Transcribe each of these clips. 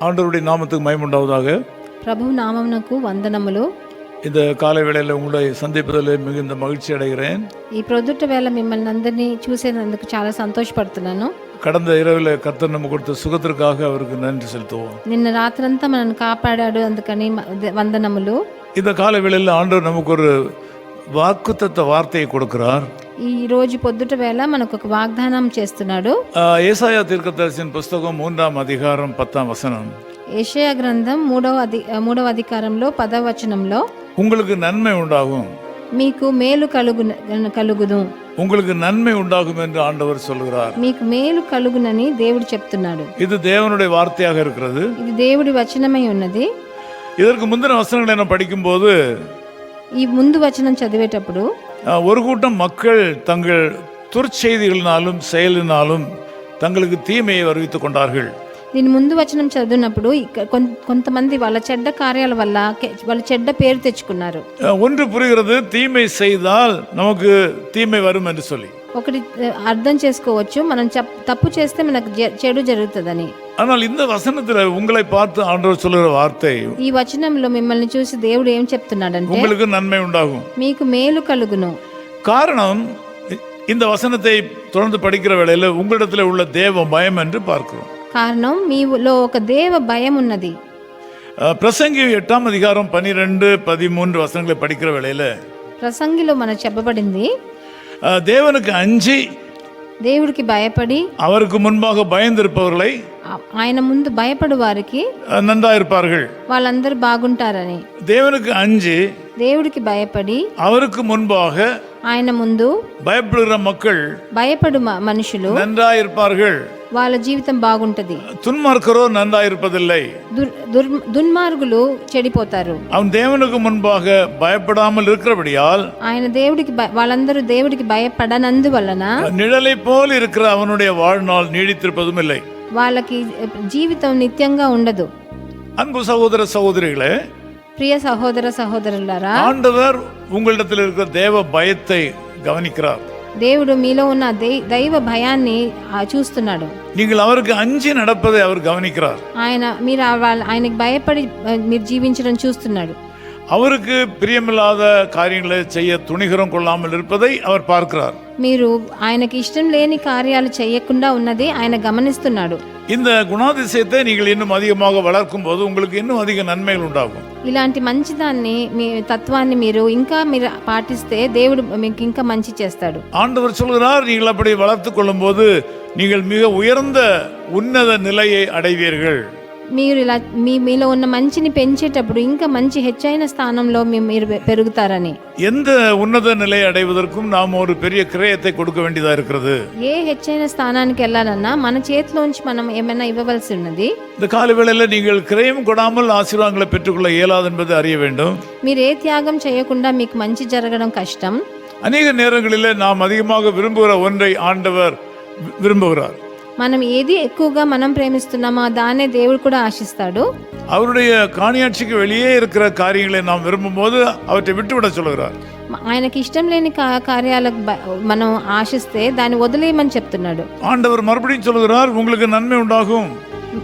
ஆண்டவருடைய நாமத்துக்கு மகிமை உண்டாவதாக. ప్రభు నామమునకు వందనములు. இந்த காலை வேளையில் உங்களை சந்திப்பதில் மிகுந்த மகிழ்ச்சி அடைகிறேன். ఈ ప్రొద్దుట వేళ మిమ్మల్ని అందరినీ చూసేందుకు చాలా సంతోషపడుతున్నాను. கடந்த இரவில் கர்த்தர் நம்ம கொடுத்த சுகத்திற்காக அவருக்கு நன்றி செலுத்துவோம். నిన్న రాత్రంతా మనల్ని కాపాడాడు, అందుకని వందనములు. இந்த காலை வேளையில் ஆண்டவர் நமக்கு ஒரு வாக்குத்தத்த வார்த்தையை கொடுக்கிறார். ఈ రోజు పొద్దుట వేళ మనకు ఒక వాగ్దానం చేస్తున్నాడు. ஏசாயா தீர்க்கதரிசியின் புஸ்தகம் 3ஆம் அதிகாரம் 10ஆம் வசனம். యెషయా గ్రంథం 3వ అధికారంలో 10వ వచనంలో, உங்களுக்கு நன்மை உண்டாகும், మీకు మేలు కలుగును, உங்களுக்கு நன்மை உண்டாகும் என்று ஆண்டவர் சொல்கிறார். మీకు మేలు కలుగునని దేవుడు చెప్తున్నాడు. இது தேவனுடைய வார்த்தையாக இருக்கிறது. ఇది దేవుడి వచనమై ఉన్నది. இதற்கு முந்தின வசனங்களை நான் படிக்கும்போது ఈ ముందు వచనం చదివేటప్పుడు ஒரு கூட்டம் மக்கள் தங்கள் துர்ச்செய்திகளினாலும் செயலினாலும் தங்களுக்கு தீமையை வருவித்துக் கொண்டார்கள். దీని ముందు వచనం చదివినప్పుడు కొంతమంది వాళ్ళ చెడ్డ కార్యాల వల్ల వాళ్ళ చెడ్డ పేరు తెచ్చుకున్నారు. ஒன்று புரிகிறது, தீமை செய்தால் நமக்கு தீமை வரும் என்று சொல்லி. ఒకటి అర్థం చేసుకోవచ్చు, మనం తప్పు చేస్తే మనకు చెడు జరుగుతుందని. ஆனால் இந்த வசனத்துல உங்களை பார்த்து ஆண்டவர் சொல்லுகிற வார்த்தை, ఈ వచనంలో మిమ్మల్ని చూసి దేవుడు ఏం చెప్తున్నాడంటే, உங்களுக்கு நன்மை உண்டாகும், మీకు మేలు కలుగును. காரணம் இந்த வசனத்தை தொடர்ந்து படிக்கிற வேளையில உங்களிடத்தில் உள்ள தேவ பயம் என்று பார்க்கிறோம். కారణం మీలో ఒక దేవ భయం ఉన్నది. பிரசங்கி 8ஆம் அதிகாரம் 12, 13 வசனங்களை படிக்கிற வேளையில ప్రసంగిలో మనకు చెప్పబడింది, தேவனுக்கு அஞ்சி దేవుడికి భయపడి அவருக்கு முன்பாக பயந்திருப்பவர்களை ఆయన ముందు భయపడు వారికి நன்றாயிருப்பார்கள், వాళ్ళందరూ బాగుంటారని. தேவனுக்கு அஞ்சி దేవుడికి భయపడి அவருக்கு முன்பாக ఆయన ముందు பயப்படுகிற மக்கள் భయపడు మనుషులు நன்றாயிருப்பார்கள், వాళ్ళ జీవితం బాగుంటది. துன்மார்க்கரோ நன்றாயிருப்பதில்லை, దుర్మార్గులు చెడిపోతారు. அவன் தேவனுக்கு முன்பாக பயப்படாமல் இருக்கிறபடியால் ఆయన దేవుడికి వాళ్ళందరూ దేవుడికి భయపడనందు వలన நிழலை போல் இருக்கிற அவனுடைய வாழ்நாள் நீடித்திருப்பதும் இல்லை. వాళ్ళకి జీవితం నిత్యంగా ఉండదు. அன்பு சகோதர சகோதரிகளே, ప్రియ సహోదర సహోదరులారా, ஆண்டவர் உங்களிடத்தில் இருக்கிற தேவ பயத்தை கவனிக்கிறார். దేవుడు మీలో ఉన్న దైవ భయాన్ని చూస్తున్నాడు. நீங்கள் அவருக்கு அஞ்சி நடப்பதை அவர் கவனிக்கிறார். మీరు ఆయనకి భయపడి మీరు జీవించడం చూస్తున్నాడు. அவருக்கு பிரியமில்லாத காரியங்களை செய்ய துணிகரம் கொள்ளாமல் இருப்பதை அவர் பார்க்கிறார். మీరు ఆయనకి ఇష్టం లేని కార్యాలు చేయకుండా ఉన్నది ఆయన గమనిస్తున్నాడు. இந்த குணாதிசயத்தை நீங்கள் இன்னும் அதிகமாக வளர்க்கும் போது உங்களுக்கு இன்னும் அதிக நன்மைகள் உண்டாகும். ఇలాంటి మంచిదాన్ని మీ తత్వాన్ని మీరు పాటిస్తే దేవుడు మీకు ఇంకా మంచి చేస్తాడు. ஆண்டவர் சொல்கிறார், நீங்கள் அப்படி வளர்த்து கொள்ளும் போது நீங்கள் மிக உயர்ந்த உன்னத நிலையை அடைவீர்கள். మీరు ఇలా మీలో ఉన్న మంచిని పెంచేటప్పుడు ఇంకా మంచి హెచ్చైన స్థానంలో మీరు పెరుగుతారని. எந்த உன்னத நிலையை அடைவதற்கும் நாம் ஒரு பெரிய கிரயத்தை கொடுக்க வேண்டியதா இருக்கிறது. ఏ హెచ్చైన స్థానానికి వెళ్ళాలన్నా మన చేతిలోంచి మనం ఏమైనా ఇవ్వవలసి ఉన్నది. இந்த காலவேளையில நீங்கள் கிரயம் கொடாமல் ஆசீர்வாதங்களை பெற்றுக்கொள்ள இயலாது என்பதை அறிய வேண்டும். మీరు ఏ త్యాగం చేయకుండా మీకు మంచి జరగడం కష్టం. அநேக நேரங்களில் நாம் அதிகமாக விரும்புகிற ஒன்றை ஆண்டவர் விரும்புகிறார். మనం ఏది ఎక్కువగా మనం ప్రేమిస్తున్నామో దానే దేవుడు కూడా ఆశిస్తాడు. அவருடைய காணியாட்சிக்கு வெளியே இருக்கிற காரியங்களை நாம் விரும்பும் போது அவற்றை விட்டுவிட சொல்கிறார். ఆయనకి ఇష్టం లేని కార్యాలకు మనం ఆశిస్తే దాన్ని వదిలేయమని చెప్తున్నాడు. ஆண்டவர் மறுபடியும் சொல்கிறார், உங்களுக்கு நன்மை உண்டாகும்.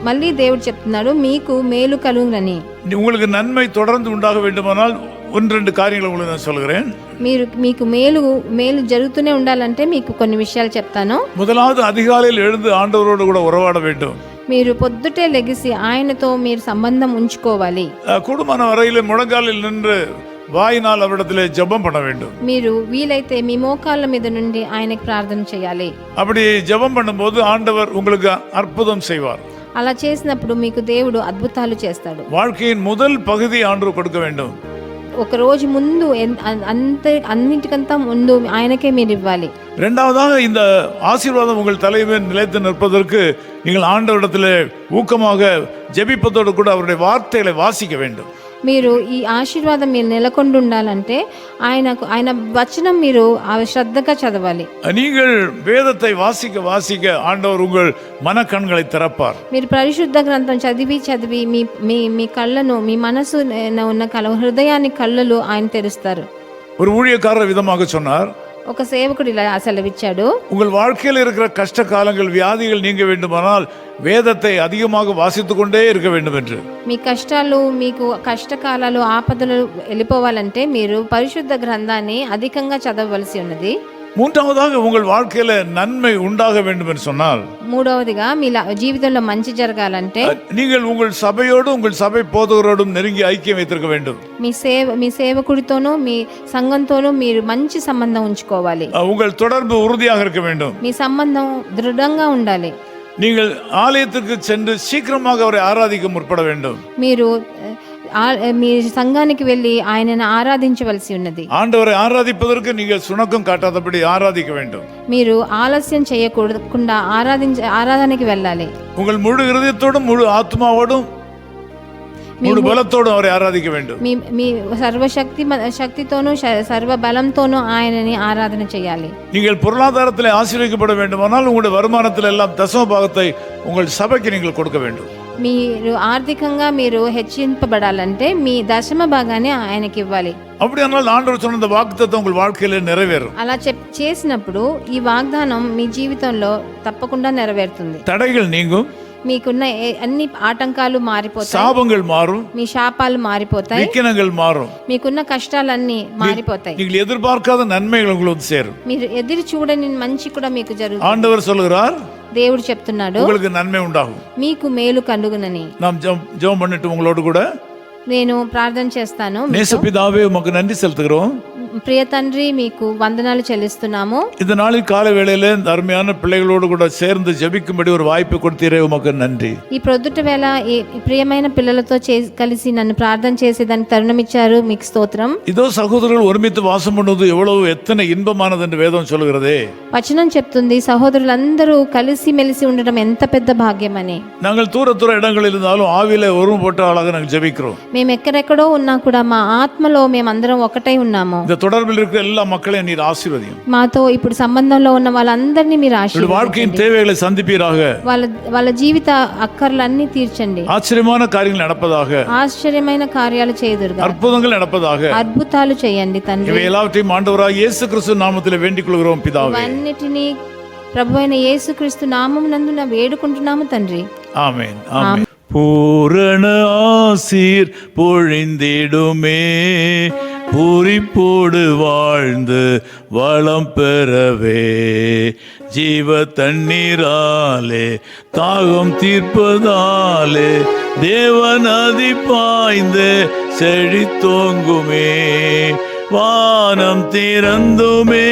మళ్ళీ దేవుడు చెప్తున్నాడు, మీకు మేలు కలుగునని. உங்களுக்கு நன்மை தொடர்ந்து உண்டாக வேண்டுமானால் 1-2 காரியங்களை உங்களுக்கு நான் சொல்கிறேன். మీకు మేలు జరుగుతూనే ఉండాలంటే మీకు కొన్ని విషయాలు చెప్తాను. முதலாவது, அதிகாலையில் எழுந்து ஆண்டவரோடு கூட உறவாட வேண்டும். మీరు పొద్దుటే లెగిసి ఆయనతో మీరు సంబంధం ఉంచుకోవాలి. கூடுமான வரையில் முழங்காலில் நின்று வாயினால் அவரிடத்திலே ஜெபம் பண்ண வேண்டும். మీరు వీలైతే మీ మోకాళ్ళ మీద నుండి ఆయనకి ప్రార్థన చేయాలి. அப்படி ஜெபம் பண்ணும்போது ஆண்டவர் உங்களுக்கு அற்புதம் செய்வார். అలా చేసినప్పుడు మీకు దేవుడు అద్భుతాలు చేస్తాడు. வாழ்க்கையின் முதல் பகுதி ஆண்டவர் கொடுக்க வேண்டும். ఒక రోజు ముందు అన్నిటికంతా ముందు ఆయనకే మీరు ఇవ్వాలి. இரண்டாவதாக, இந்த ஆசீர்வாதம் உங்கள் தலைமையில் நிலைத்து நிற்பதற்கு நீங்கள் ஆண்டவரிடத்தில் ஊக்கமாக ஜெபிப்பதோடு கூட அவருடைய வார்த்தைகளை வாசிக்க வேண்டும். మీరు ఈ ఆశీర్వాదం మీరు నెలకొండి ఉండాలంటే ఆయన వచనం మీరు శ్రద్ధగా చదవాలి. நீங்கள் வேதத்தை வாசிக்க வாசிக்க ஆண்டவர் உங்கள் மனக்கண்களை திறப்பார். మీరు పరిశుద్ధ గ్రంథం చదివి మీ కళ్ళను, మీ మనసు ఉన్న హృదయాన్ని కళ్ళలు ఆయన తెరుస్తారు. ஒரு ஊழியக்காரர் விதமாக சொன்னார், ఒక సేవకుడు ఇలా సెలవిచ్చాడు, உங்கள் வாழ்க்கையில் இருக்கிற கஷ்ட காலங்கள் வியாதிகள் நீங்க வேண்டுமானால் வேதத்தை அதிகமாக வாசித்துக் கொண்டே இருக்க வேண்டும் என்று. మీ కష్టాలు, మీకు కష్టకాలాలు, ఆపదలు వెళ్ళిపోవాలంటే మీరు పరిశుద్ధ గ్రంథాన్ని అధికంగా చదవవలసి ఉన్నది. மூன்றாவதாக உங்கள் வாழ்க்கையில நன்மை உண்டாக வேண்டும் என்று சொன்னால், మూడవదిగా మీ జీవితంలో మంచి జరగాలంటే நீங்கள் உங்கள் சபையோடும் உங்கள் சபை போதகரோடும் நெருங்கி ஐக்கியம் வைத்திருக்க வேண்டும். మీ సేవకుడితోనూ మీ సంఘంతోనూ మీరు మంచి సంబంధం ఉంచుకోవాలి. உங்கள் தொடர்பு உறுதியாக இருக்க வேண்டும். మీ సంబంధం దృఢంగా ఉండాలి. நீங்கள் ஆலயத்திற்கு சென்று சீக்கிரமாக அவரை ஆராதிக்க முற்பட வேண்டும். మీరు మీ సంఘానికి వెళ్ళి ఆయనను ఆరాధించవలసి ఉన్నది. ஆண்டவரை ஆராதிப்பதற்கு நீங்கள் சுணக்கம் காட்டாதபடி ஆராதிக்க வேண்டும். మీరు ఆలస్యం చేయకుండా ఆరాధనకి వెళ్ళాలి. உங்கள் முழு இருதயத்தோடும் முழு ஆத்மாவோடும் முழு பலத்தோடும் அவரை ஆராதிக்க வேண்டும். మీ సర్వశక్తితోనూ సర్వ బలంతోనూ ఆయనని ఆరాధన చేయాలి. நீங்கள் பொருளாதாரத்தில் ஆசீர்வதிக்கப்பட வேண்டுமானால் உங்களுடைய வருமானத்தில் எல்லாம் தசம பாகத்தை உங்கள் சபைக்கு நீங்கள் கொடுக்க வேண்டும். మీరు ఆర్థికంగా మీరు హెచ్చింపబడాలంటే మీ దశమ భాగాన్ని ఆయనకి ఇవ్వాలి. அப்படியானால் ஆண்டவர் சொன்ன இந்த வாக்குத்தத்தம் உங்கள் வாழ்க்கையில நிறைவேறும். అలా చేసినప్పుడు ఈ వాగ్దానం మీ జీవితంలో తప్పకుండా నెరవేరుతుంది. தடைகள் நீங்கும், మీకున్న అన్ని ఆటంకాలు మారిపోతాయి, சாபங்கள் மாறும், మీ శాపాలు మారిపోతాయి, விக்கினங்கள் மாறும், మీకున్న కష్టాలన్నీ మారిపోతాయి, நீங்கள் எதிர்பார்க்காத நன்மைகள் உங்களுக்கு சேரும். మీరు ఎదురు చూడని మంచి కూడా మీకు జరుగుతుంది. ஆண்டவர் சொல்லுகிறார், దేవుడు చెప్తున్నాడు, உங்களுக்கு నన్మే ఉండాகும், మీకు మేలు కలుగునని. நாம் ஜெபம் பண்ணிட்டு உங்களோடு கூட నేను ప్రార్థన చేస్తాను. நேசபிதாவே உமக்கு நன்றி செலுத்துகிறோம். ప్రియ తండ్రి, మీకు వందనాలు చెల్లిస్తున్నాము. இந்த நாளில் காலை வேளையில இந்த அருமையான பிள்ளைகளோடு கூட சேர்ந்து ஜெபிக்கும்படி ஒரு வாய்ப்பு கொடுத்தீரே, உமக்கு நன்றி. ఈ ప్రొద్దుట వేళ ఈ ప్రియమైన పిల్లలతో కలిసి నన్ను ప్రార్థన చేసేదానికి తరుణం ఇచ్చారు, మీకు స్తోత్రం. இதோ சகோதரர்கள் ஒருமித்து வாசம் பண்ணுவது எவ்வளவு எத்தனை இன்பமானது என்று வேதம் சொல்லுகிறதே. వచనం చెప్తుంది, సహోదరులందరూ కలిసి మెలిసి ఉండడం ఎంత పెద్ద భాగ్యమని. நாங்கள் தூர இடங்களில் இருந்தாலும் ஆவியில ஒருமை போட்ட ஆளாக நாங்கள் ஜெபிக்கிறோம். మేము ఎక్కడెక్కడో ఉన్నా కూడా మా ఆత్మలో మేమందరం ఒకటై ఉన్నాము. இந்த தொடர்பில் இருக்கிற எல்லா மக்களையும் நீர் ஆசீர்வதியும். మాతో ఇప్పుడు సంబంధంలో ఉన్న వాళ్ళందరినీ మీరు ఆశీర్వదించండి. வாழ்க்கையின் தேவைகளை சந்திப்பீராக. వాళ్ళ జీవిత అక్కర్లన్నీ తీర్చండి. ஆச்சரியமான காரியங்கள் நடப்பதாக. ఆశ్చర్యమైన కార్యాలు చేయుదురుగా. அற்புதங்கள் நடப்பதாக. అద్భుతాలు చేయండి తండ్రి. இவை எல்லாவற்றையும் ஆண்டவராகிய இயேசு கிறிஸ்து நாமத்தில் வேண்டிக் கொள்கிறோம் பிதாவே. అన్నిటినీ ప్రభువైన యేసుక్రీస్తు నామమునందున వేడుకుంటున్నాము తండ్రి. ஆமென் ஆமென். பூரண ஆசீர் பொழிந்திடுமே, பூரிப்போடு வாழ்ந்து வளம் பெறவே, ஜீவ தண்ணீராலே தாகம் தீர்ப்பதாலே தேவநதி பாய்ந்து செழித்தோங்குமே, வானம் திறந்துமே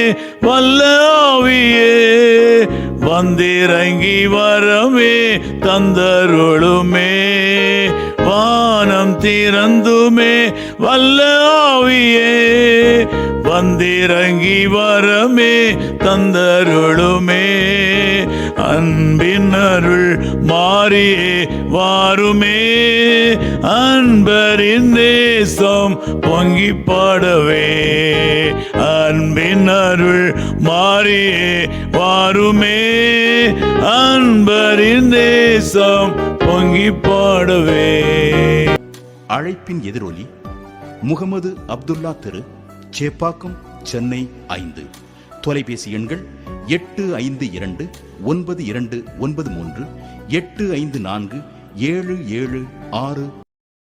வல்ல ஆவியே வந்திறங்கி வரமே தந்தருளுமே, வானம் திறந்துமே வல்ல ஆவியே வந்திறங்கி வரமே தந்தருளுமே, அன்பின் அருள் மாறியே வாருமே, அன்பரின் நேசம் பொங்கி பாடவே, அன்பின் அருள் மாறியே வாருமே, அன்பரின் நேசம் பொங்கி பாடவே. அழைப்பின் எதிரொலி முகமது அப்துல்லா தெரு, சேப்பாக்கம், சென்னை 5. தொலைபேசி எண்கள் 8529293854 7766